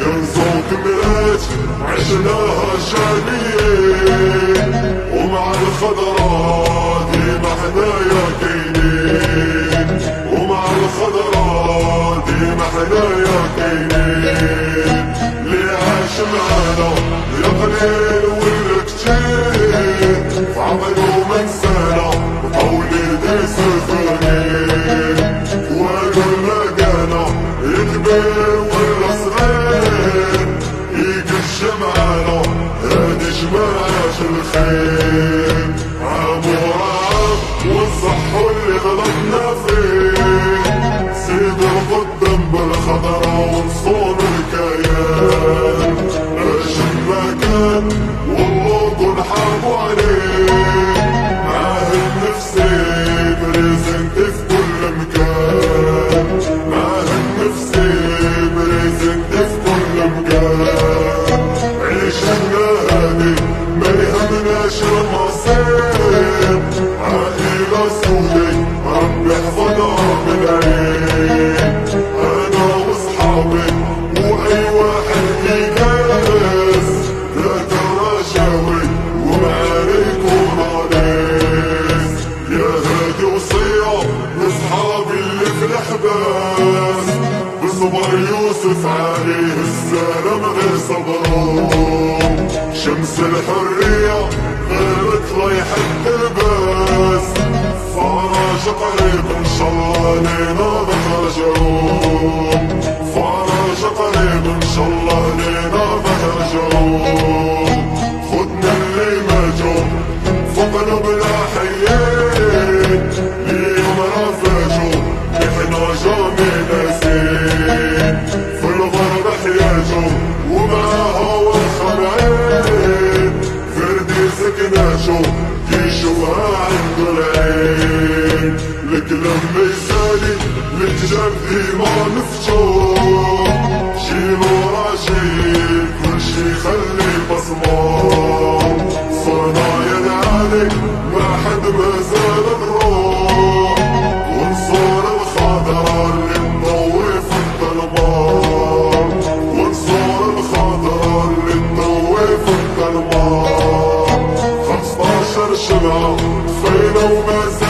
كنزو كملت عشناها شاميين، ومع الخضرا ديما حنايا كاينين، ومع الخضرا ديما حنايا كاينين. اللي عاش معانا يا قليل ولا كتير، فعملو منسانا ووليدي سخانين، والو لقانا كبير ولا صغير يقش معانا هادي جماعة الخير. عام ورا عام ونصحو اللي غلطنا فيه، سيبو القدام بالخضرا ونصونو الكيان. اجل ما كان والله نحاربو عليه، معاه النفسي بريزنتي في كل مكان، معاه النفسي بريزنتي في كل مكان. عيشنا هادي ما يهمناش المصير، عائلة سودي ربي يحفظها من عين. انا واصحابي واي واحد يقاس، ذات الرجاوي ومعانا يكون انيس. يا هادي وصية لاصحابي اللي في الحباس، بصبر يوسف عليه السلام غير صبرهم. شمس الحرية غيرك رايحة تلبس، فرج قريب ان شاء الله لينا بخرجهم، فرج قريب ان شاء الله لينا بخرجهم. خدنا اللي ماتوا فوقنا بلا حيين، اليوم رافجوا احنا جامي ناسين. في الغرب حياته ومعاها والخمعين، فردي سكناتو يشوفها عنده العين. الكلام ميسالي الكتاب ديما مفتوح، جيل ورا جيل كلشي خلي بصمة. صرنا يا العالي ما حد مازال نروح، ونصور الخضرا اللي نضوي في الظلمة، ونصور الخضرا اللي نضوي في الظلمة. 15 شمعة فينا وما زال